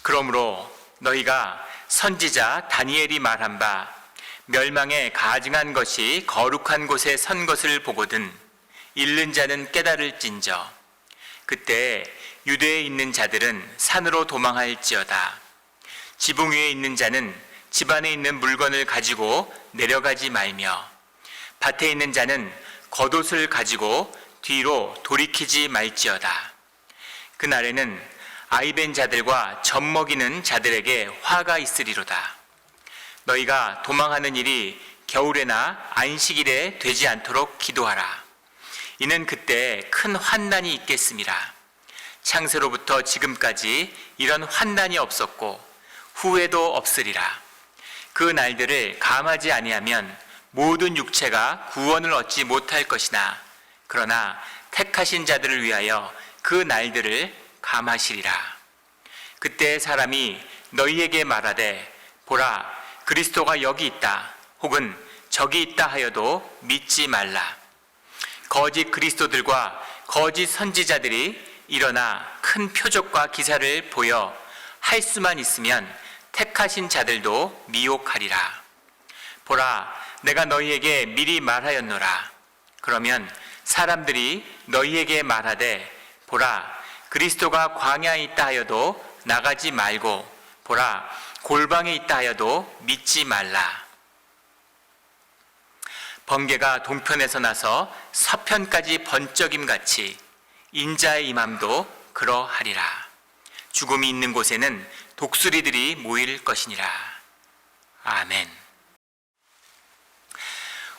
그러므로 너희가 선지자 다니엘이 말한 바 멸망에 가증한 것이 거룩한 곳에 선 것을 보거든 읽는 자는 깨달을진저. 그때 유대에 있는 자들은 산으로 도망할지어다. 지붕 위에 있는 자는 집 안에 있는 물건을 가지고 내려가지 말며 밭에 있는 자는 겉옷을 가지고 뒤로 돌이키지 말지어다. 그날에는 아이벤 자들과 젖먹이는 자들에게 화가 있으리로다. 너희가 도망하는 일이 겨울에나 안식일에 되지 않도록 기도하라. 이는 그때 큰 환난이 있겠음이라. 창세로부터 지금까지 이런 환난이 없었고 후에도 없으리라. 그 날들을 감하지 아니하면 모든 육체가 구원을 얻지 못할 것이나 그러나 택하신 자들을 위하여 그 날들을 감하시리라. 그때 사람이 너희에게 말하되 보라 그리스도가 여기 있다 혹은 저기 있다 하여도 믿지 말라. 거짓 그리스도들과 거짓 선지자들이 일어나 큰 표적과 기사를 보여 할 수만 있으면 택하신 자들도 미혹하리라. 보라 내가 너희에게 미리 말하였노라. 그러면 사람들이 너희에게 말하되 보라 그리스도가 광야에 있다 하여도 나가지 말고 보라 골방에 있다 하여도 믿지 말라. 번개가 동편에서 나서 서편까지 번쩍임같이 인자의 임함도 그러하리라. 죽음이 있는 곳에는 독수리들이 모일 것이니라. 아멘.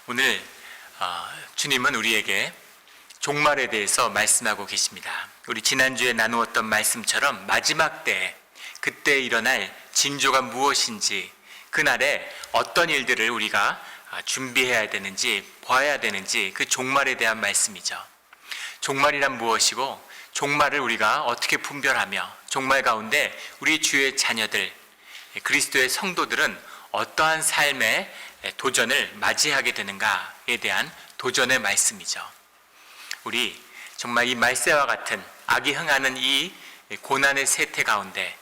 오늘 주님은 우리에게 종말에 대해서 말씀하고 계십니다. 우리 지난주에 나누었던 말씀처럼 마지막 때 그때 일어날 징조가 무엇인지 그날에 어떤 일들을 우리가 준비해야 되는지 봐야 되는지 그 종말에 대한 말씀이죠. 종말이란 무엇이고 종말을 우리가 어떻게 분별하며 종말 가운데 우리 주의 자녀들 그리스도의 성도들은 어떠한 삶의 도전을 맞이하게 되는가에 대한 도전의 말씀이죠. 우리 정말 이 말세와 같은 악이 흥하는 이 고난의 세태 가운데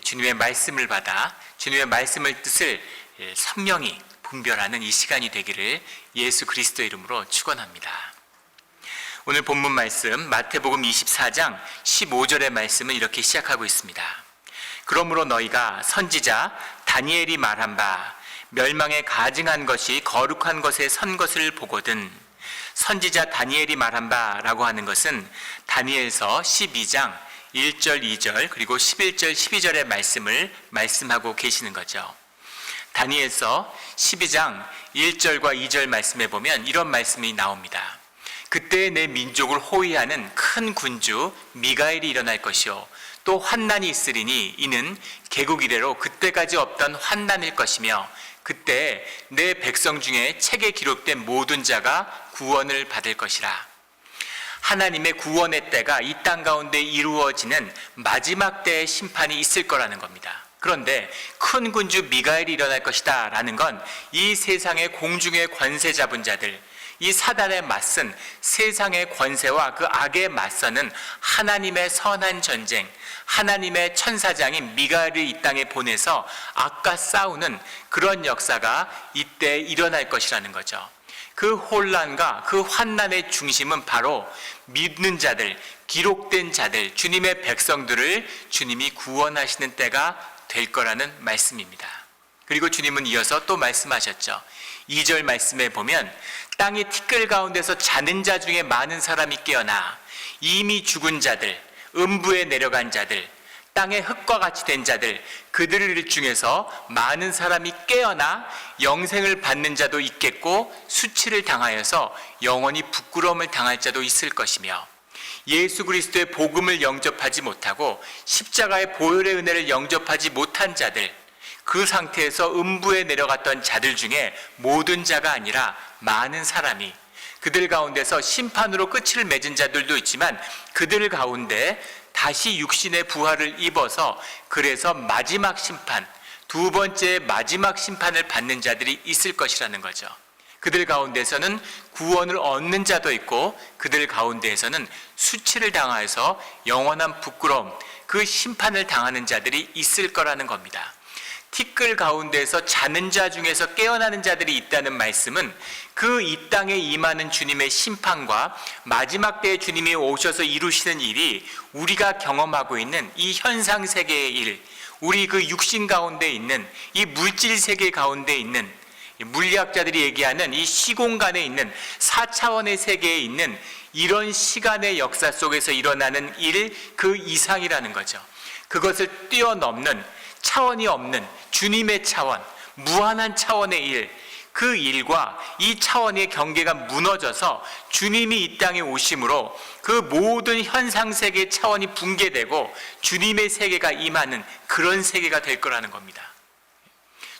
주님의 말씀을 받아 주님의 말씀을 뜻을 선명히 분별하는 이 시간이 되기를 예수 그리스도의 이름으로 축원합니다. 오늘 본문 말씀 마태복음 24장 15절의 말씀은 이렇게 시작하고 있습니다. 그러므로 너희가 선지자 다니엘이 말한 바 멸망에 가증한 것이 거룩한 것에 선 것을 보거든. 선지자 다니엘이 말한 바라고 하는 것은 다니엘서 12장 1절, 2절 그리고 11절, 12절의 말씀을 말씀하고 계시는 거죠. 다니엘서 12장 1절과 2절 말씀에 보면 이런 말씀이 나옵니다. 그때 내 민족을 호위하는 큰 군주 미가엘이 일어날 것이요 또 환난이 있으리니 이는 개국 이래로 그때까지 없던 환난일 것이며 그때 내 백성 중에 책에 기록된 모든 자가 구원을 받을 것이라. 하나님의 구원의 때가 이 땅 가운데 이루어지는 마지막 때의 심판이 있을 거라는 겁니다. 그런데 큰 군주 미가엘이 일어날 것이다 라는 건 이 세상의 공중의 권세 잡은 자들, 이 사단에 맞선 세상의 권세와 그 악에 맞서는 하나님의 선한 전쟁, 하나님의 천사장인 미가엘을 이 땅에 보내서 악과 싸우는 그런 역사가 이때 일어날 것이라는 거죠. 그 혼란과 그 환난의 중심은 바로 믿는 자들, 기록된 자들, 주님의 백성들을 주님이 구원하시는 때가 될 거라는 말씀입니다. 그리고 주님은 이어서 또 말씀하셨죠. 2절 말씀에 보면 땅의 티끌 가운데서 자는 자 중에 많은 사람이 깨어나 이미 죽은 자들, 음부에 내려간 자들, 땅의 흙과 같이 된 자들, 그들 중에서 많은 사람이 깨어나 영생을 받는 자도 있겠고 수치를 당하여서 영원히 부끄러움을 당할 자도 있을 것이며 예수 그리스도의 복음을 영접하지 못하고 십자가의 보혈의 은혜를 영접하지 못한 자들, 그 상태에서 음부에 내려갔던 자들 중에 모든 자가 아니라 많은 사람이 그들 가운데서 심판으로 끝을 맺은 자들도 있지만 그들 가운데 다시 육신의 부활을 입어서 그래서 마지막 심판, 두 번째 마지막 심판을 받는 자들이 있을 것이라는 거죠. 그들 가운데서는 구원을 얻는 자도 있고 그들 가운데에서는 수치를 당하여서 영원한 부끄러움, 그 심판을 당하는 자들이 있을 거라는 겁니다. 티끌 가운데서 자는 자 중에서 깨어나는 자들이 있다는 말씀은 그 이 땅에 임하는 주님의 심판과 마지막 때에 주님이 오셔서 이루시는 일이 우리가 경험하고 있는 이 현상 세계의 일, 우리 그 육신 가운데 있는 이 물질 세계 가운데 있는 물리학자들이 얘기하는 이 시공간에 있는 4차원의 세계에 있는 이런 시간의 역사 속에서 일어나는 일 그 이상이라는 거죠. 그것을 뛰어넘는 차원이 없는 주님의 차원, 무한한 차원의 일, 그 일과 이 차원의 경계가 무너져서 주님이 이 땅에 오심으로 그 모든 현상세계 차원이 붕괴되고 주님의 세계가 임하는 그런 세계가 될 거라는 겁니다.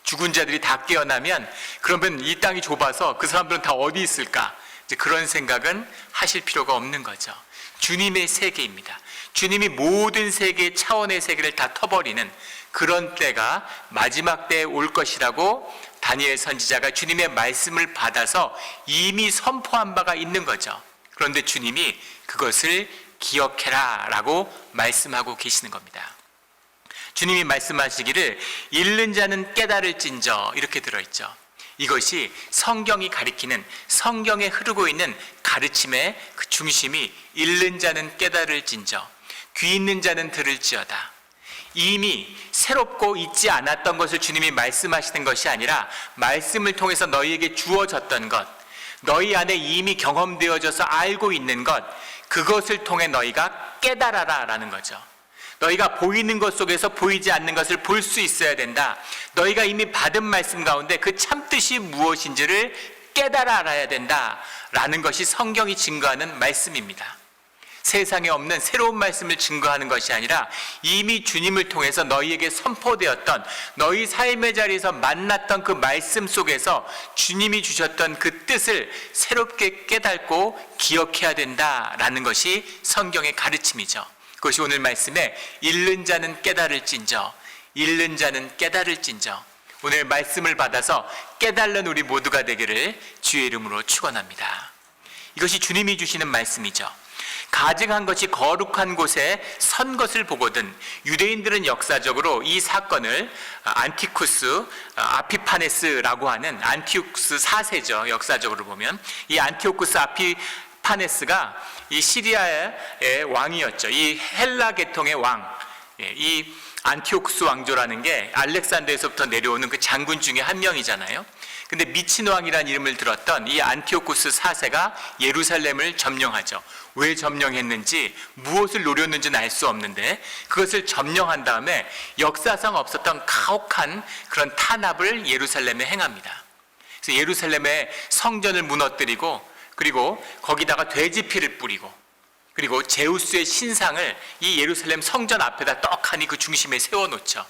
죽은 자들이 다 깨어나면 그러면 이 땅이 좁아서 그 사람들은 다 어디 있을까? 이제 그런 생각은 하실 필요가 없는 거죠. 주님의 세계입니다. 주님이 모든 세계 차원의 세계를 다 터버리는 그런 때가 마지막 때에 올 것이라고 다니엘 선지자가 주님의 말씀을 받아서 이미 선포한 바가 있는 거죠. 그런데 주님이 그것을 기억해라 라고 말씀하고 계시는 겁니다. 주님이 말씀하시기를 잃는 자는 깨달을진저 이렇게 들어있죠. 이것이 성경이 가리키는 성경에 흐르고 있는 가르침의 그 중심이 잃는 자는 깨달을진저 귀 있는 자는 들을지어다. 이미 새롭고 있지 않았던 것을 주님이 말씀하시는 것이 아니라 말씀을 통해서 너희에게 주어졌던 것, 너희 안에 이미 경험되어져서 알고 있는 것, 그것을 통해 너희가 깨달아라 라는 거죠. 너희가 보이는 것 속에서 보이지 않는 것을 볼 수 있어야 된다. 너희가 이미 받은 말씀 가운데 그 참뜻이 무엇인지를 깨달아 알아야 된다 라는 것이 성경이 증거하는 말씀입니다. 세상에 없는 새로운 말씀을 증거하는 것이 아니라 이미 주님을 통해서 너희에게 선포되었던 너희 삶의 자리에서 만났던 그 말씀 속에서 주님이 주셨던 그 뜻을 새롭게 깨닫고 기억해야 된다라는 것이 성경의 가르침이죠. 그것이 오늘 말씀에 잃는 자는 깨달을진저, 잃는 자는 깨달을진저, 오늘 말씀을 받아서 깨달는 우리 모두가 되기를 주의 이름으로 축원합니다. 이것이 주님이 주시는 말씀이죠. 가증한 것이 거룩한 곳에 선 것을 보거든. 유대인들은 역사적으로 이 사건을 안티쿠스 아피파네스라고 하는 안티오쿠스 4세죠. 역사적으로 보면 이 안티오쿠스 아피파네스가 이 시리아의 왕이었죠. 이 헬라 계통의 왕, 이 안티오쿠스 왕조라는 게 알렉산더에서부터 내려오는 그 장군 중에 한 명이잖아요. 근데 미친 왕이라는 이름을 들었던 이 안티오쿠스 4세가 예루살렘을 점령하죠. 왜 점령했는지 무엇을 노렸는지는 알 수 없는데 그것을 점령한 다음에 역사상 없었던 가혹한 그런 탄압을 예루살렘에 행합니다. 그래서 예루살렘의 성전을 무너뜨리고 그리고 거기다가 돼지 피를 뿌리고 그리고 제우스의 신상을 이 예루살렘 성전 앞에다 떡하니 그 중심에 세워놓죠.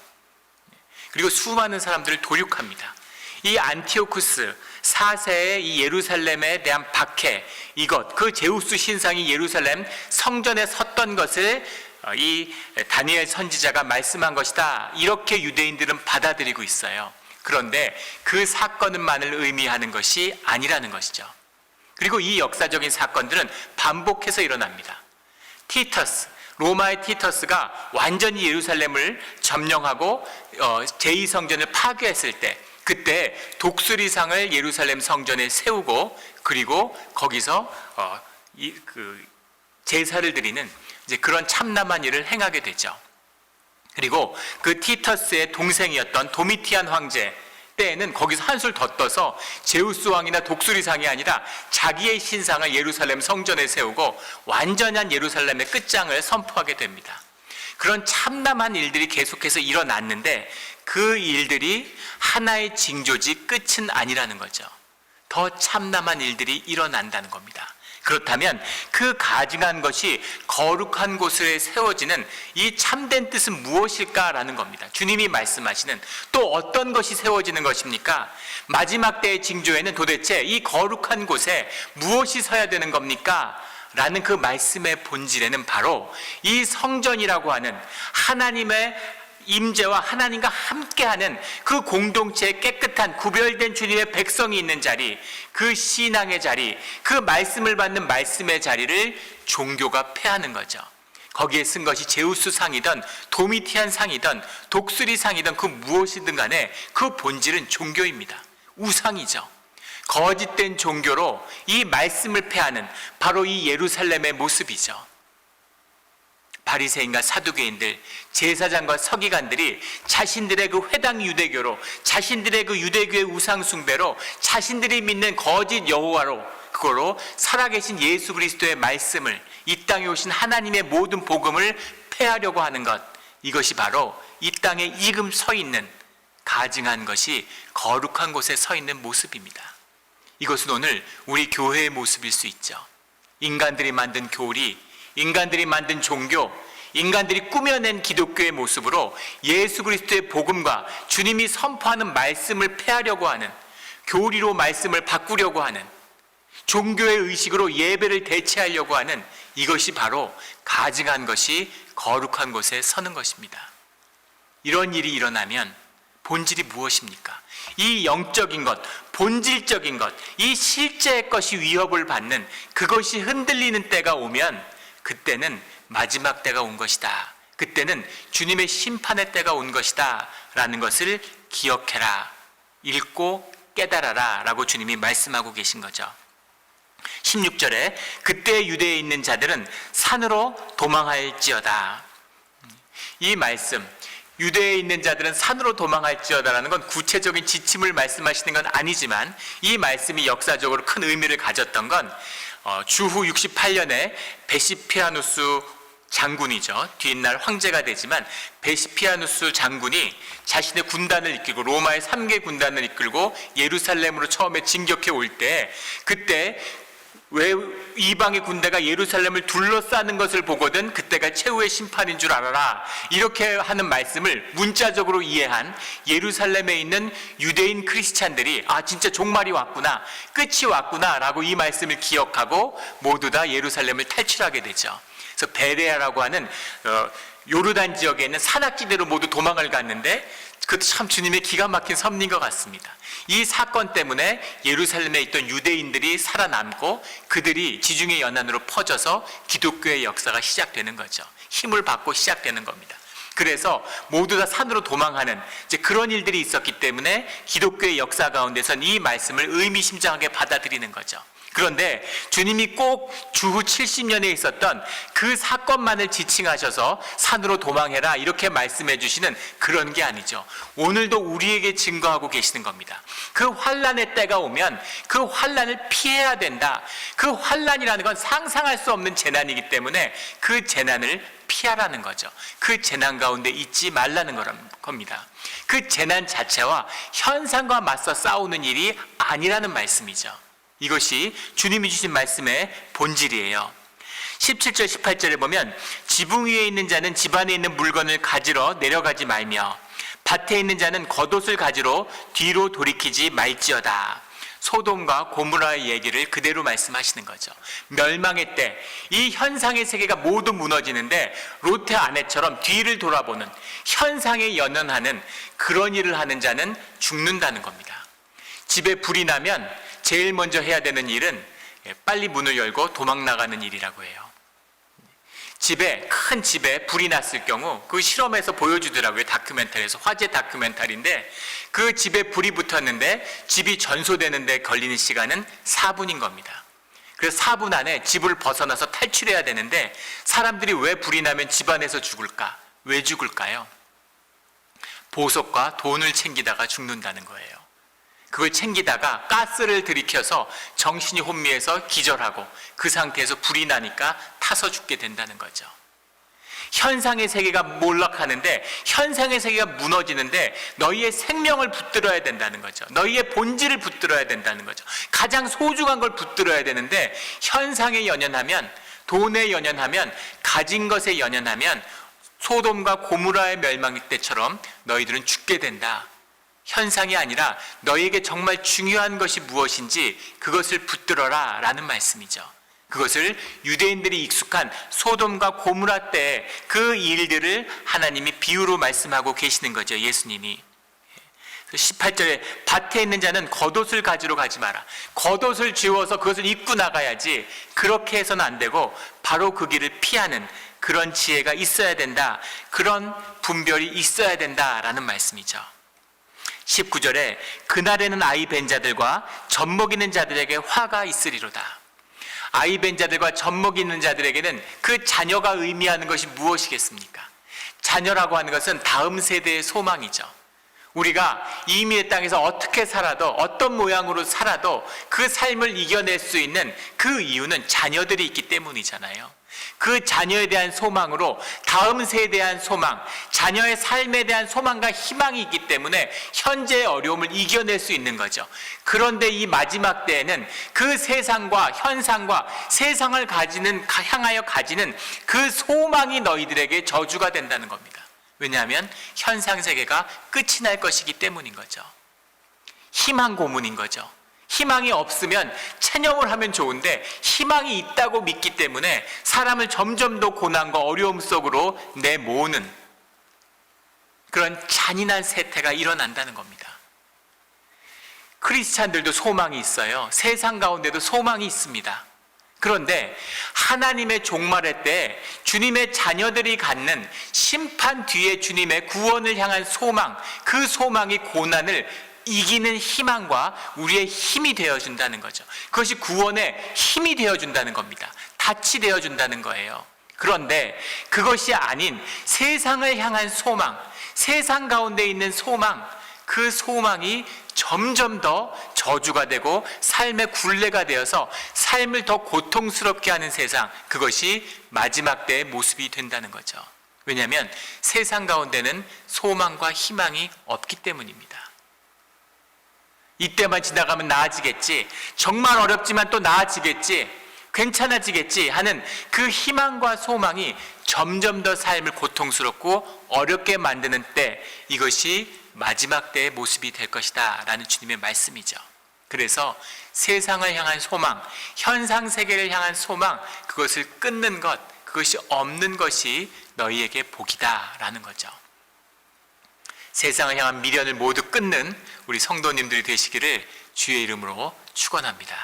그리고 수많은 사람들을 도륙합니다. 이 안티오쿠스 4세의 이 예루살렘에 대한 박해, 이것, 그 제우스 신상이 예루살렘 성전에 섰던 것을 이 다니엘 선지자가 말씀한 것이다. 이렇게 유대인들은 받아들이고 있어요. 그런데 그 사건만을 의미하는 것이 아니라는 것이죠. 그리고 이 역사적인 사건들은 반복해서 일어납니다. 티터스, 로마의 티터스가 완전히 예루살렘을 점령하고 제2성전을 파괴했을 때 그때 독수리상을 예루살렘 성전에 세우고 그리고 거기서 제사를 드리는 이제 그런 참남한 일을 행하게 되죠. 그리고 그 티터스의 동생이었던 도미티안 황제 때에는 거기서 한술 더 떠서 제우스 왕이나 독수리상이 아니라 자기의 신상을 예루살렘 성전에 세우고 완전한 예루살렘의 끝장을 선포하게 됩니다. 그런 참남한 일들이 계속해서 일어났는데 그 일들이 하나의 징조지 끝은 아니라는 거죠. 더 참남한 일들이 일어난다는 겁니다. 그렇다면 그 가증한 것이 거룩한 곳에 세워지는 이 참된 뜻은 무엇일까라는 겁니다. 주님이 말씀하시는 또 어떤 것이 세워지는 것입니까? 마지막 때의 징조에는 도대체 이 거룩한 곳에 무엇이 서야 되는 겁니까? 라는 그 말씀의 본질에는 바로 이 성전이라고 하는 하나님의 임재와 하나님과 함께하는 그 공동체의 깨끗한 구별된 주님의 백성이 있는 자리, 그 신앙의 자리, 그 말씀을 받는 말씀의 자리를 종교가 패하는 거죠. 거기에 쓴 것이 제우스 상이든 도미티안 상이든 독수리 상이든 그 무엇이든 간에 그 본질은 종교입니다. 우상이죠. 거짓된 종교로 이 말씀을 폐하는 바로 이 예루살렘의 모습이죠. 바리새인과 사두개인들, 제사장과 서기관들이 자신들의 그 회당 유대교로, 자신들의 그 유대교의 우상 숭배로, 자신들이 믿는 거짓 여호와로, 그거로 살아계신 예수 그리스도의 말씀을, 이 땅에 오신 하나님의 모든 복음을 폐하려고 하는 것, 이것이 바로 이 땅에 이금 서 있는, 가증한 것이 거룩한 곳에 서 있는 모습입니다. 이것은 오늘 우리 교회의 모습일 수 있죠. 인간들이 만든 교리, 인간들이 만든 종교, 인간들이 꾸며낸 기독교의 모습으로 예수 그리스도의 복음과 주님이 선포하는 말씀을 폐하려고 하는, 교리로 말씀을 바꾸려고 하는, 종교의 의식으로 예배를 대체하려고 하는, 이것이 바로 가증한 것이 거룩한 곳에 서는 것입니다. 이런 일이 일어나면 본질이 무엇입니까? 이 영적인 것, 본질적인 것, 이 실제의 것이 위협을 받는, 그것이 흔들리는 때가 오면 그때는 마지막 때가 온 것이다. 그때는 주님의 심판의 때가 온 것이다 라는 것을 기억해라, 읽고 깨달아라 라고 주님이 말씀하고 계신 거죠. 16절에 그때 유대에 있는 자들은 산으로 도망할지어다. 이 말씀, 유대에 있는 자들은 산으로 도망할지어다라는 건 구체적인 지침을 말씀하시는 건 아니지만, 이 말씀이 역사적으로 큰 의미를 가졌던 건 주후 68년에 베시피아누스 장군이죠. 뒷날 황제가 되지만 베시피아누스 장군이 자신의 군단을 이끌고, 로마의 3개 군단을 이끌고 예루살렘으로 처음에 진격해 올 때, 그때 왜 이방의 군대가 예루살렘을 둘러싸는 것을 보거든 그때가 최후의 심판인 줄 알아라, 이렇게 하는 말씀을 문자적으로 이해한 예루살렘에 있는 유대인 크리스찬들이 아 진짜 종말이 왔구나, 끝이 왔구나 라고 이 말씀을 기억하고 모두 다 예루살렘을 탈출하게 되죠. 그래서 베레아라고 하는 요르단 지역에 있는 산악지대로 모두 도망을 갔는데, 그것도 참 주님의 기가 막힌 섭리인 것 같습니다. 이 사건 때문에 예루살렘에 있던 유대인들이 살아남고 그들이 지중해 연안으로 퍼져서 기독교의 역사가 시작되는 거죠. 힘을 받고 시작되는 겁니다. 그래서 모두 다 산으로 도망하는 이제 그런 일들이 있었기 때문에 기독교의 역사 가운데선 이 말씀을 의미심장하게 받아들이는 거죠. 그런데 주님이 꼭 주후 70년에 있었던 그 사건만을 지칭하셔서 산으로 도망해라 이렇게 말씀해 주시는 그런 게 아니죠. 오늘도 우리에게 증거하고 계시는 겁니다. 그 환난의 때가 오면 그 환난을 피해야 된다. 그 환난이라는 건 상상할 수 없는 재난이기 때문에 그 재난을 피하라는 거죠. 그 재난 가운데 있지 말라는 겁니다. 그 재난 자체와 현상과 맞서 싸우는 일이 아니라는 말씀이죠. 이것이 주님이 주신 말씀의 본질이에요. 17절 18절에 보면 지붕 위에 있는 자는 집안에 있는 물건을 가지러 내려가지 말며 밭에 있는 자는 겉옷을 가지러 뒤로 돌이키지 말지어다. 소돔과 고모라의 얘기를 그대로 말씀하시는 거죠. 멸망의 때 이 현상의 세계가 모두 무너지는데 롯의 아내처럼 뒤를 돌아보는, 현상에 연연하는 그런 일을 하는 자는 죽는다는 겁니다. 집에 불이 나면 제일 먼저 해야 되는 일은 빨리 문을 열고 도망 나가는 일이라고 해요. 큰 집에 불이 났을 경우 그 실험에서 보여주더라고요. 다큐멘터리에서, 화제 다큐멘터리인데 그 집에 불이 붙었는데 집이 전소되는데 걸리는 시간은 4분인 겁니다. 그래서 4분 안에 집을 벗어나서 탈출해야 되는데 사람들이 왜 불이 나면 집 안에서 죽을까? 왜 죽을까요? 보석과 돈을 챙기다가 죽는다는 거예요. 그걸 챙기다가 가스를 들이켜서 정신이 혼미해서 기절하고 그 상태에서 불이 나니까 타서 죽게 된다는 거죠. 현상의 세계가 몰락하는데, 현상의 세계가 무너지는데 너희의 생명을 붙들어야 된다는 거죠. 너희의 본질을 붙들어야 된다는 거죠. 가장 소중한 걸 붙들어야 되는데 현상에 연연하면, 돈에 연연하면, 가진 것에 연연하면 소돔과 고모라의 멸망 때처럼 너희들은 죽게 된다. 현상이 아니라 너희에게 정말 중요한 것이 무엇인지 그것을 붙들어라 라는 말씀이죠. 그것을 유대인들이 익숙한 소돔과 고모라 때 그 일들을 하나님이 비유로 말씀하고 계시는 거죠. 예수님이. 18절에 밭에 있는 자는 겉옷을 가지러 가지 마라. 겉옷을 지워서 그것을 입고 나가야지. 그렇게 해서는 안 되고 바로 그 길을 피하는, 그런 지혜가 있어야 된다. 그런 분별이 있어야 된다라는 말씀이죠. 19절에 그날에는 아이 벤 자들과 젖 먹이는 자들에게 화가 있으리로다. 아이 벤 자들과 젖 먹이는 자들에게는 그 자녀가 의미하는 것이 무엇이겠습니까? 자녀라고 하는 것은 다음 세대의 소망이죠. 우리가 이미의 땅에서 어떻게 살아도, 어떤 모양으로 살아도 그 삶을 이겨낼 수 있는 그 이유는 자녀들이 있기 때문이잖아요. 그 자녀에 대한 소망으로 다음 세대에 대한 소망, 자녀의 삶에 대한 소망과 희망이 있기 때문에 현재의 어려움을 이겨낼 수 있는 거죠. 그런데 이 마지막 때에는 그 세상과 현상과 세상을 향하여 가지는 그 소망이 너희들에게 저주가 된다는 겁니다. 왜냐하면 현상세계가 끝이 날 것이기 때문인 거죠. 희망 고문인 거죠. 희망이 없으면 체념을 하면 좋은데 희망이 있다고 믿기 때문에 사람을 점점 더 고난과 어려움 속으로 내모으는 그런 잔인한 세태가 일어난다는 겁니다. 크리스찬들도 소망이 있어요. 세상 가운데도 소망이 있습니다. 그런데 하나님의 종말의 때 주님의 자녀들이 갖는 심판 뒤에 주님의 구원을 향한 소망, 그 소망이 고난을 이기는 희망과 우리의 힘이 되어준다는 거죠. 그것이 구원의 힘이 되어준다는 겁니다. 닻이 되어준다는 거예요. 그런데 그것이 아닌 세상을 향한 소망, 세상 가운데 있는 소망, 그 소망이 점점 더 저주가 되고 삶의 굴레가 되어서 삶을 더 고통스럽게 하는 세상, 그것이 마지막 때의 모습이 된다는 거죠. 왜냐하면 세상 가운데는 소망과 희망이 없기 때문입니다. 이때만 지나가면 나아지겠지, 정말 어렵지만 또 나아지겠지, 괜찮아지겠지 하는 그 희망과 소망이 점점 더 삶을 고통스럽고 어렵게 만드는 때, 이것이 마지막 때의 모습이 될 것이다 라는 주님의 말씀이죠. 그래서 세상을 향한 소망, 현상세계를 향한 소망, 그것을 끊는 것, 그것이 없는 것이 너희에게 복이다 라는 거죠. 세상을 향한 미련을 모두 끊는 우리 성도님들이 되시기를 주의 이름으로 축원합니다.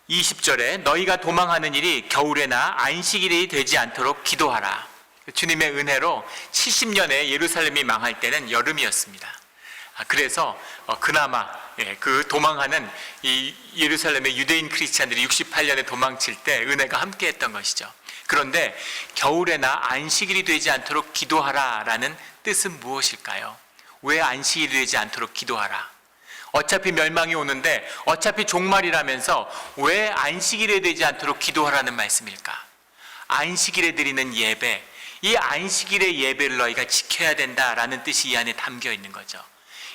20절에 너희가 도망하는 일이 겨울에나 안식일이 되지 않도록 기도하라. 주님의 은혜로 70년에 예루살렘이 망할 때는 여름이었습니다. 그래서 그나마 그 도망하는 이 예루살렘의 유대인 크리스찬들이 68년에 도망칠 때 은혜가 함께했던 것이죠. 그런데 겨울에나 안식일이 되지 않도록 기도하라 라는 뜻은 무엇일까요? 왜 안식일이 되지 않도록 기도하라? 어차피 멸망이 오는데 어차피 종말이라면서 왜 안식일에 되지 않도록 기도하라는 말씀일까? 안식일에 드리는 예배, 이 안식일의 예배를 너희가 지켜야 된다라는 뜻이 이 안에 담겨 있는 거죠.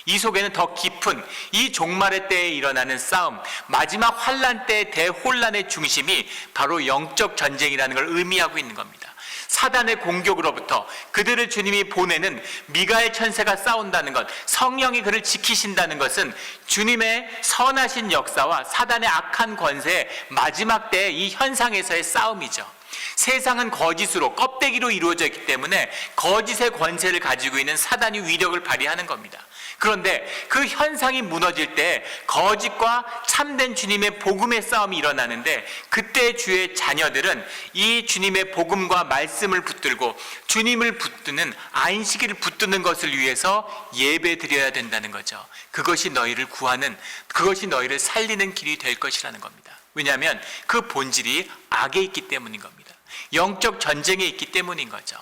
이 속에는 더 깊은 이 종말의 때에 일어나는 싸움, 마지막 환란 때의 대혼란의 중심이 바로 영적 전쟁이라는 걸 의미하고 있는 겁니다. 사단의 공격으로부터 그들을 주님이 보내는 미가엘 천사가 싸운다는 것, 성령이 그를 지키신다는 것은 주님의 선하신 역사와 사단의 악한 권세의 마지막 때의 이 현상에서의 싸움이죠. 세상은 거짓으로, 껍데기로 이루어져 있기 때문에 거짓의 권세를 가지고 있는 사단이 위력을 발휘하는 겁니다. 그런데 그 현상이 무너질 때 거짓과 참된 주님의 복음의 싸움이 일어나는데, 그때 주의 자녀들은 이 주님의 복음과 말씀을 붙들고 주님을 붙드는 안식일을 붙드는 것을 위해서 예배 드려야 된다는 거죠. 그것이 너희를 구하는, 그것이 너희를 살리는 길이 될 것이라는 겁니다. 왜냐하면 그 본질이 악에 있기 때문인 겁니다. 영적 전쟁에 있기 때문인 거죠.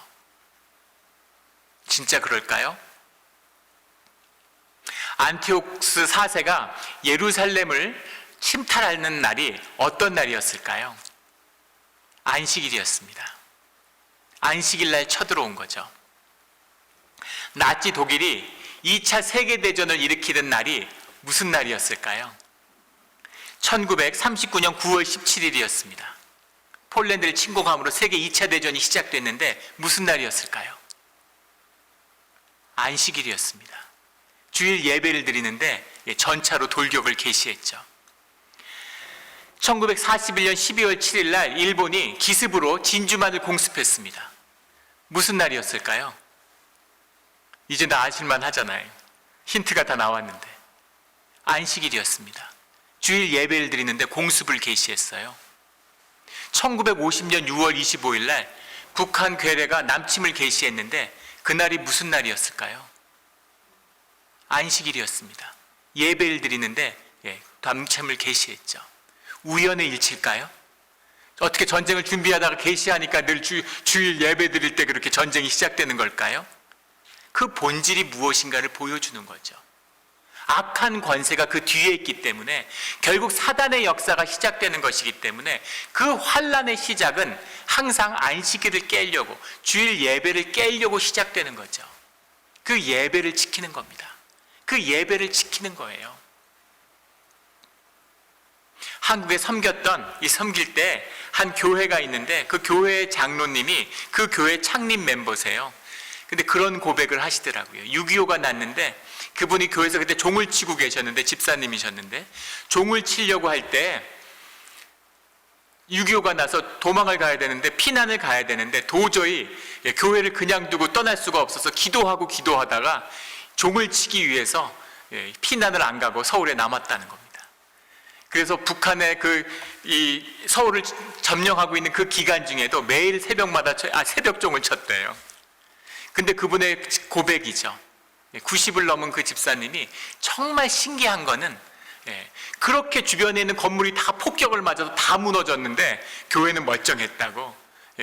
진짜 그럴까요? 안티옥스 4세가 예루살렘을 침탈하는 날이 어떤 날이었을까요? 안식일이었습니다. 안식일 날 쳐들어온 거죠. 나치 독일이 2차 세계대전을 일으키는 날이 무슨 날이었을까요? 1939년 9월 17일이었습니다. 폴란드를 침공함으로 세계 2차 대전이 시작됐는데 무슨 날이었을까요? 안식일이었습니다. 주일 예배를 드리는데 전차로 돌격을 개시했죠. 1941년 12월 7일 날 일본이 기습으로 진주만을 공습했습니다. 무슨 날이었을까요? 이제 다 아실만 하잖아요. 힌트가 다 나왔는데. 안식일이었습니다. 주일 예배를 드리는데 공습을 개시했어요. 1950년 6월 25일 날 북한 괴뢰가 남침을 개시했는데 그날이 무슨 날이었을까요? 안식일이었습니다. 예배를 드리는데 남침을 개시했죠. 우연의 일치일까요? 어떻게 전쟁을 준비하다가 개시하니까 늘 주일 예배 드릴 때 그렇게 전쟁이 시작되는 걸까요? 그 본질이 무엇인가를 보여주는 거죠. 악한 권세가 그 뒤에 있기 때문에 결국 사단의 역사가 시작되는 것이기 때문에 그 환란의 시작은 항상 안식일을 깨려고, 주일 예배를 깨려고 시작되는 거죠. 그 예배를 지키는 겁니다. 그 예배를 지키는 거예요. 한국에 섬길 때 한 교회가 있는데 그 교회의 장로님이 그 교회 창립 멤버세요. 근데 그런 고백을 하시더라고요. 6.25가 났는데 그분이 교회에서 그때 종을 치고 계셨는데, 집사님이셨는데, 종을 치려고 할 때 6.25가 나서 도망을 가야 되는데, 피난을 가야 되는데 도저히 교회를 그냥 두고 떠날 수가 없어서 기도하다가 종을 치기 위해서 피난을 안 가고 서울에 남았다는 겁니다. 그래서 북한의 서울을 점령하고 있는 그 기간 중에도 매일 새벽종을 쳤대요. 근데 그분의 고백이죠. 90을 넘은 그 집사님이 정말 신기한 거는 그렇게 주변에 있는 건물이 다 폭격을 맞아서 다 무너졌는데 교회는 멀쩡했다고,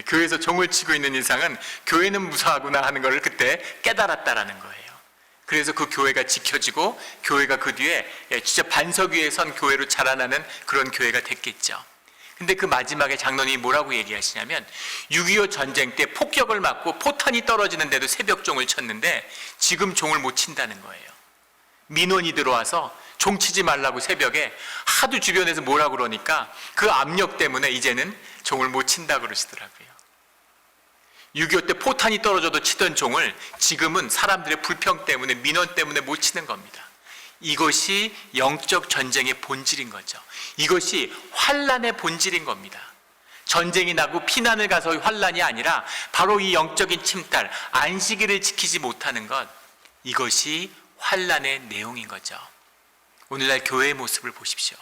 교회에서 종을 치고 있는 이상은 교회는 무사하구나 하는 걸 그때 깨달았다라는 거예요. 그래서 그 교회가 지켜지고 교회가 그 뒤에 진짜 반석 위에 선 교회로 자라나는 그런 교회가 됐겠죠. 근데 그 마지막에 장로님이 뭐라고 얘기하시냐면 6.25 전쟁 때 폭격을 맞고 포탄이 떨어지는데도 새벽종을 쳤는데 지금 종을 못 친다는 거예요. 민원이 들어와서 종 치지 말라고 새벽에 하도 주변에서 뭐라 그러니까 그 압력 때문에 이제는 종을 못 친다 그러시더라고요. 6.25 때 포탄이 떨어져도 치던 종을 지금은 사람들의 불평 때문에, 민원 때문에 못 치는 겁니다. 이것이 영적 전쟁의 본질인 거죠. 이것이 환란의 본질인 겁니다. 전쟁이 나고 피난을 가서 환란이 아니라 바로 이 영적인 침탈, 안식일을 지키지 못하는 것, 이것이 환란의 내용인 거죠. 오늘날 교회의 모습을 보십시오.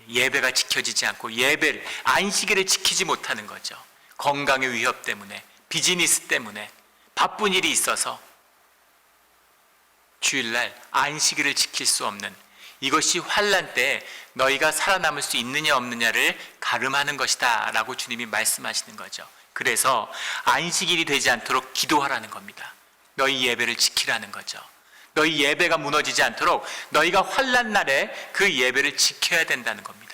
예배가 지켜지지 않고 안식일을 지키지 못하는 거죠. 건강의 위협 때문에, 비즈니스 때문에, 바쁜 일이 있어서 주일날 안식일을 지킬 수 없는, 이것이 환란 때 너희가 살아남을 수 있느냐 없느냐를 가름하는 것이다 라고 주님이 말씀하시는 거죠. 그래서 안식일이 되지 않도록 기도하라는 겁니다. 너희 예배를 지키라는 거죠. 너희 예배가 무너지지 않도록 너희가 환란 날에 그 예배를 지켜야 된다는 겁니다.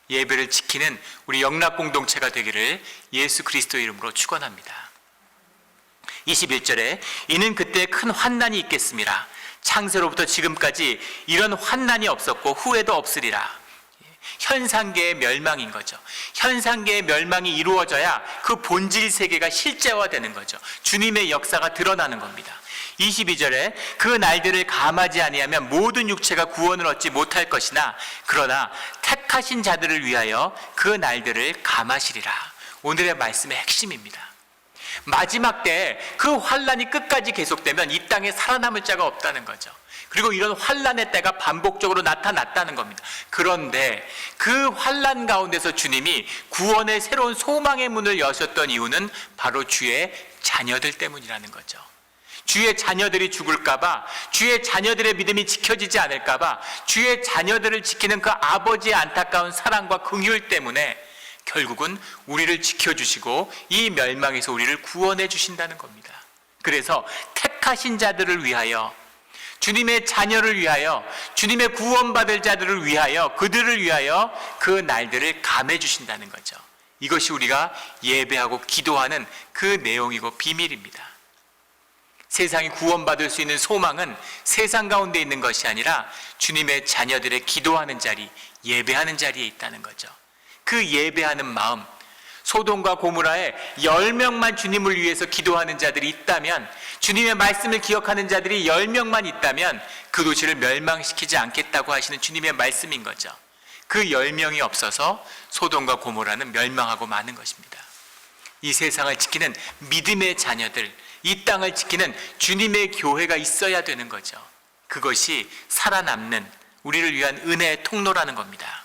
예배를 지키는 우리 영락 공동체가 되기를 예수 그리스도의 이름으로 축원합니다. 21절에 이는 그때 큰 환난이 있겠습니다. 창세로부터 지금까지 이런 환난이 없었고 후에도 없으리라. 현상계의 멸망인 거죠. 현상계의 멸망이 이루어져야 그 본질 세계가 실제화되는 거죠. 주님의 역사가 드러나는 겁니다. 22절에 그 날들을 감하지 아니하면 모든 육체가 구원을 얻지 못할 것이나 그러나 택하신 자들을 위하여 그 날들을 감하시리라. 오늘의 말씀의 핵심입니다. 마지막 때 그 환란이 끝까지 계속되면 이 땅에 살아남을 자가 없다는 거죠. 그리고 이런 환란의 때가 반복적으로 나타났다는 겁니다. 그런데 그 환란 가운데서 주님이 구원의 새로운 소망의 문을 여셨던 이유는 바로 주의 자녀들 때문이라는 거죠. 주의 자녀들이 죽을까봐, 주의 자녀들의 믿음이 지켜지지 않을까봐, 주의 자녀들을 지키는 그 아버지의 안타까운 사랑과 긍휼 때문에 결국은 우리를 지켜주시고 이 멸망에서 우리를 구원해 주신다는 겁니다. 그래서 택하신 자들을 위하여, 주님의 자녀를 위하여, 주님의 구원받을 자들을 위하여, 그들을 위하여 그 날들을 감해 주신다는 거죠. 이것이 우리가 예배하고 기도하는 그 내용이고 비밀입니다. 세상이 구원받을 수 있는 소망은 세상 가운데 있는 것이 아니라 주님의 자녀들의 기도하는 자리, 예배하는 자리에 있다는 거죠. 그 예배하는 마음, 소돔과 고모라에 10명만 주님을 위해서 기도하는 자들이 있다면, 주님의 말씀을 기억하는 자들이 10명만 있다면 그 도시를 멸망시키지 않겠다고 하시는 주님의 말씀인 거죠. 그 10명이 없어서 소돔과 고모라는 멸망하고 마는 것입니다. 이 세상을 지키는 믿음의 자녀들, 이 땅을 지키는 주님의 교회가 있어야 되는 거죠. 그것이 살아남는 우리를 위한 은혜의 통로라는 겁니다.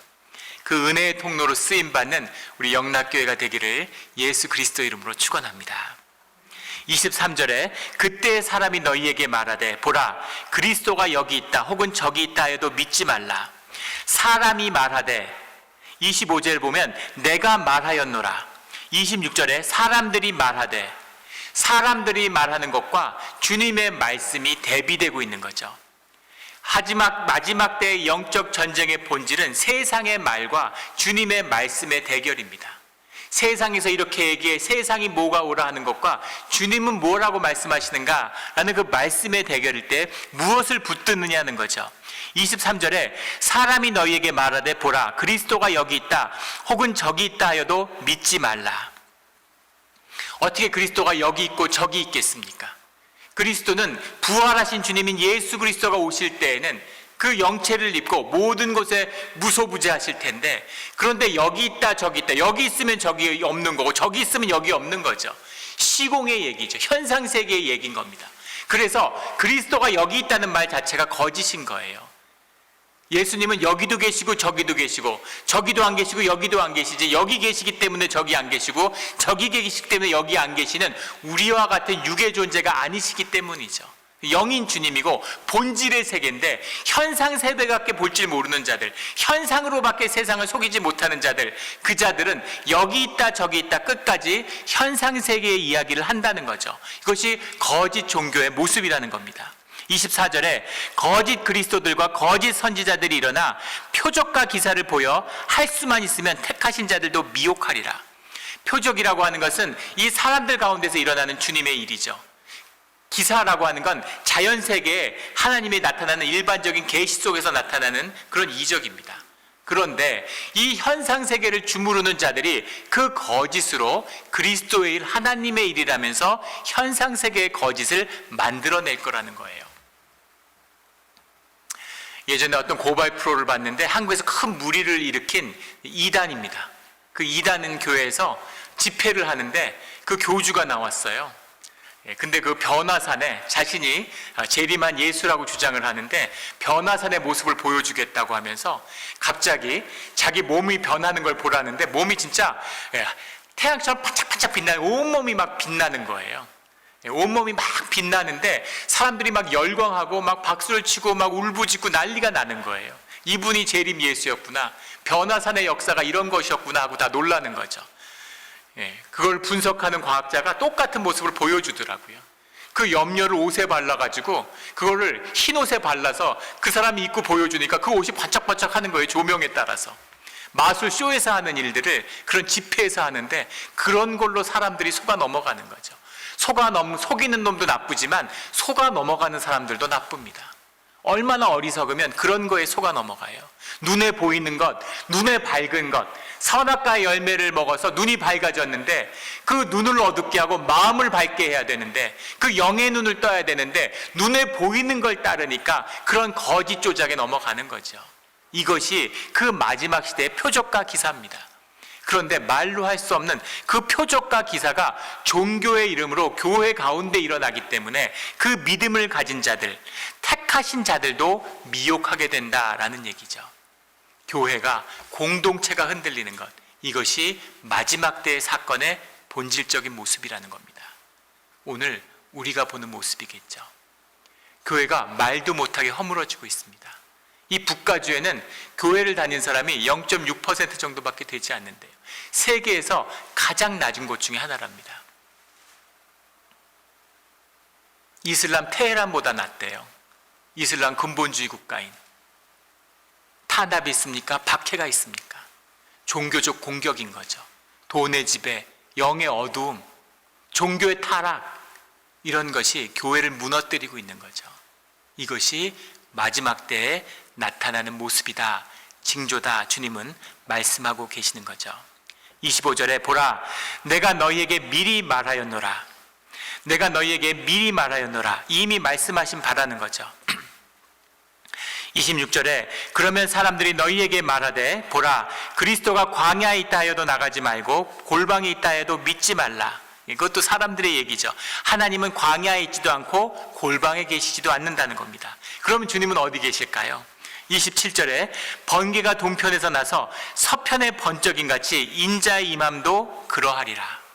그 은혜의 통로로 쓰임받는 우리 영락교회가 되기를 예수 그리스도 이름으로 축원합니다. 23절에 그때 사람이 너희에게 말하되 보라 그리스도가 여기 있다 혹은 저기 있다 해도 믿지 말라. 사람이 말하되 25절 보면 내가 말하였노라. 26절에 사람들이 말하되, 사람들이 말하는 것과 주님의 말씀이 대비되고 있는 거죠. 하지만 마지막 때의 영적 전쟁의 본질은 세상의 말과 주님의 말씀의 대결입니다. 세상에서 이렇게 얘기해 세상이 뭐가 오라 하는 것과 주님은 뭐라고 말씀하시는가 라는 그 말씀의 대결일 때 무엇을 붙드느냐는 거죠. 23절에 사람이 너희에게 말하되 보라 그리스도가 여기 있다 혹은 저기 있다 하여도 믿지 말라. 어떻게 그리스도가 여기 있고 저기 있겠습니까? 그리스도는 부활하신 주님인 예수 그리스도가 오실 때에는 그 영체를 입고 모든 곳에 무소부재하실 텐데, 그런데 여기 있다 저기 있다, 여기 있으면 저기 없는 거고 저기 있으면 여기 없는 거죠. 시공의 얘기죠. 현상세계의 얘기인 겁니다. 그래서 그리스도가 여기 있다는 말 자체가 거짓인 거예요. 예수님은 여기도 계시고 저기도 계시고 저기도 안 계시고 여기도 안 계시지, 여기 계시기 때문에 저기 안 계시고 저기 계시기 때문에 여기 안 계시는 우리와 같은 육의 존재가 아니시기 때문이죠. 영인 주님이고 본질의 세계인데 현상세계밖에 볼 줄 모르는 자들, 현상으로밖에 세상을 속이지 못하는 자들, 그 자들은 여기 있다 저기 있다 끝까지 현상세계의 이야기를 한다는 거죠. 이것이 거짓 종교의 모습이라는 겁니다. 24절에 거짓 그리스도들과 거짓 선지자들이 일어나 표적과 기사를 보여 할 수만 있으면 택하신 자들도 미혹하리라. 표적이라고 하는 것은 이 사람들 가운데서 일어나는 주님의 일이죠. 기사라고 하는 건 자연세계에 하나님이 나타나는 일반적인 계시 속에서 나타나는 그런 이적입니다. 그런데 이 현상세계를 주무르는 자들이 그 거짓으로 그리스도의 일, 하나님의 일이라면서 현상세계의 거짓을 만들어낼 거라는 거예요. 예전에 어떤 고발 프로를 봤는데 한국에서 큰 물의를 일으킨 이단입니다. 그 이단은 교회에서 집회를 하는데 그 교주가 나왔어요. 근데 그 변화산에 자신이 재림한 예수라고 주장을 하는데 변화산의 모습을 보여주겠다고 하면서 갑자기 자기 몸이 변하는 걸 보라는데 몸이 진짜 태양처럼 반짝반짝 빛나는, 온몸이 막 빛나는 거예요. 온몸이 막 빛나는데 사람들이 막 열광하고 막 박수를 치고 막 울부짖고 난리가 나는 거예요. 이분이 재림 예수였구나, 변화산의 역사가 이런 것이었구나 하고 다 놀라는 거죠. 그걸 분석하는 과학자가 똑같은 모습을 보여주더라고요. 그 염료를 옷에 발라가지고 그거를 흰 옷에 발라서 그 사람이 입고 보여주니까 그 옷이 반짝반짝 하는 거예요. 조명에 따라서. 마술 쇼에서 하는 일들을 그런 집회에서 하는데 그런 걸로 사람들이 속아 넘어가는 거죠. 속이는 놈도 나쁘지만 속아 넘어가는 사람들도 나쁩니다. 얼마나 어리석으면 그런 거에 속아 넘어가요. 눈에 보이는 것, 눈에 밝은 것, 선악과의 열매를 먹어서 눈이 밝아졌는데 그 눈을 어둡게 하고 마음을 밝게 해야 되는데 그 영의 눈을 떠야 되는데 눈에 보이는 걸 따르니까 그런 거짓 조작에 넘어가는 거죠. 이것이 그 마지막 시대의 표적과 기사입니다. 그런데 말로 할 수 없는 그 표적과 기사가 종교의 이름으로 교회 가운데 일어나기 때문에 그 믿음을 가진 자들, 택하신 자들도 미혹하게 된다라는 얘기죠. 교회가, 공동체가 흔들리는 것, 이것이 마지막 때의 사건의 본질적인 모습이라는 겁니다. 오늘 우리가 보는 모습이겠죠. 교회가 말도 못하게 허물어지고 있습니다. 이 북가주에는 교회를 다닌 사람이 0.6% 정도밖에 되지 않는데요. 세계에서 가장 낮은 곳 중에 하나랍니다. 이슬람 테헤란보다 낮대요. 이슬람 근본주의 국가인. 탄압이 있습니까? 박해가 있습니까? 종교적 공격인 거죠. 돈의 지배, 영의 어두움, 종교의 타락, 이런 것이 교회를 무너뜨리고 있는 거죠. 이것이 마지막 때에 나타나는 모습이다, 징조다, 주님은 말씀하고 계시는 거죠. 25절에 보라 내가 너희에게 미리 말하였노라. 내가 너희에게 미리 말하였노라. 이미 말씀하신 바라는 거죠. 26절에 그러면 사람들이 너희에게 말하되 보라 그리스도가 광야에 있다 하여도 나가지 말고 골방에 있다 해도 믿지 말라. 이것도 사람들의 얘기죠. 하나님은 광야에 있지도 않고 골방에 계시지도 않는다는 겁니다. 그러면 주님은 어디 계실까요? 27절에 번개가 동편에서 나서 서편의 번쩍임 같이 인자의 임함도 그러하리라.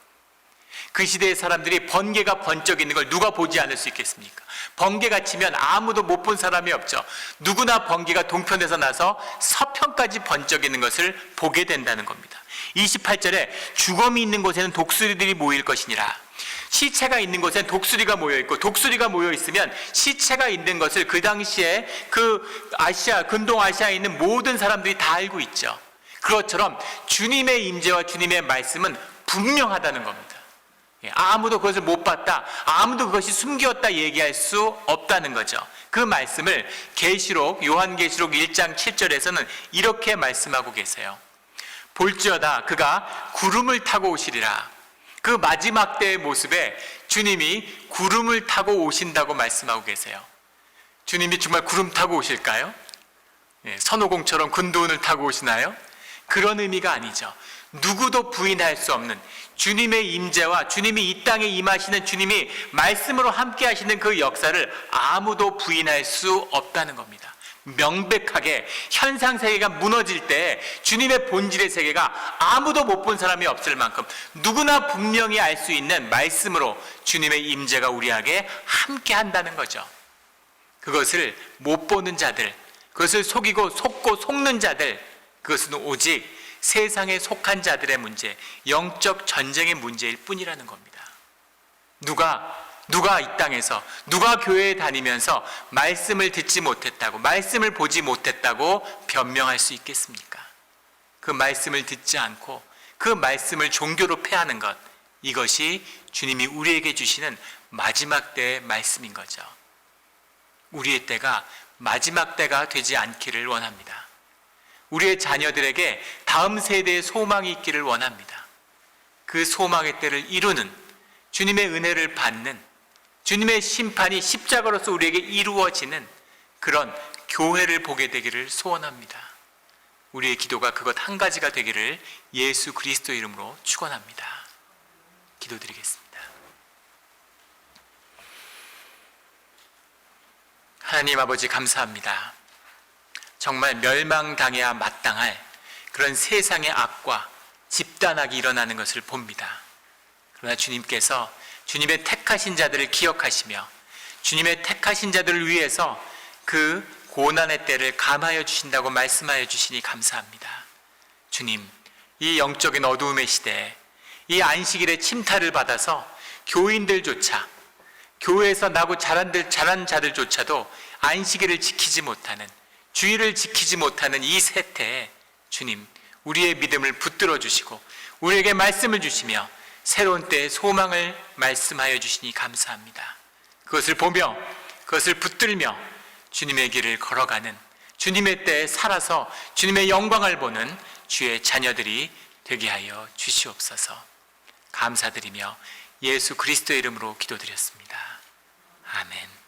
그 시대의 사람들이 번개가 번쩍이는 걸 누가 보지 않을 수 있겠습니까? 번개가 치면 아무도 못 본 사람이 없죠. 누구나 번개가 동편에서 나서 서편까지 번쩍이는 것을 보게 된다는 겁니다. 28절에 죽음이 있는 곳에는 독수리들이 모일 것이니라. 시체가 있는 곳엔 독수리가 모여있고, 독수리가 모여있으면 시체가 있는 것을 그 당시에 그 아시아, 근동 아시아에 있는 모든 사람들이 다 알고 있죠. 그것처럼 주님의 임재와 주님의 말씀은 분명하다는 겁니다. 아무도 그것을 못 봤다, 아무도 그것이 숨겼다 얘기할 수 없다는 거죠. 그 말씀을 계시록, 요한계시록 1장 7절에서는 이렇게 말씀하고 계세요. 볼지어다 그가 구름을 타고 오시리라. 그 마지막 때의 모습에 주님이 구름을 타고 오신다고 말씀하고 계세요. 주님이 정말 구름 타고 오실까요? 선호공처럼 근두운을 타고 오시나요? 그런 의미가 아니죠. 누구도 부인할 수 없는 주님의 임재와 주님이 이 땅에 임하시는, 주님이 말씀으로 함께 하시는 그 역사를 아무도 부인할 수 없다는 겁니다. 명백하게 현상세계가 무너질 때 주님의 본질의 세계가 아무도 못 본 사람이 없을 만큼 누구나 분명히 알 수 있는 말씀으로 주님의 임재가 우리에게 함께 한다는 거죠. 그것을 못 보는 자들, 그것을 속이고 속고 속는 자들, 그것은 오직 세상에 속한 자들의 문제, 영적 전쟁의 문제일 뿐이라는 겁니다. 누가 이 땅에서, 누가 교회에 다니면서 말씀을 듣지 못했다고, 말씀을 보지 못했다고 변명할 수 있겠습니까? 그 말씀을 듣지 않고 그 말씀을 종교로 패하는 것, 이것이 주님이 우리에게 주시는 마지막 때의 말씀인 거죠. 우리의 때가 마지막 때가 되지 않기를 원합니다. 우리의 자녀들에게 다음 세대의 소망이 있기를 원합니다. 그 소망의 때를 이루는, 주님의 은혜를 받는, 주님의 심판이 십자가로서 우리에게 이루어지는 그런 교회를 보게 되기를 소원합니다. 우리의 기도가 그것 한 가지가 되기를 예수 그리스도 이름으로 축원합니다. 기도드리겠습니다. 하나님 아버지 감사합니다. 정말 멸망당해야 마땅할 그런 세상의 악과 집단악이 일어나는 것을 봅니다. 그러나 주님께서 주님의 택하신 자들을 기억하시며 주님의 택하신 자들을 위해서 그 고난의 때를 감하여 주신다고 말씀하여 주시니 감사합니다. 주님, 이 영적인 어두움의 시대에 이 안식일의 침탈을 받아서 교인들조차, 교회에서 나고 자란 자들조차도 안식일을 지키지 못하는, 주의를 지키지 못하는 이 세태에 주님, 우리의 믿음을 붙들어 주시고 우리에게 말씀을 주시며 새로운 때의 소망을 말씀하여 주시니 감사합니다. 그것을 보며 그것을 붙들며 주님의 길을 걸어가는, 주님의 때에 살아서 주님의 영광을 보는 주의 자녀들이 되게 하여 주시옵소서. 감사드리며 예수 그리스도의 이름으로 기도드렸습니다. 아멘.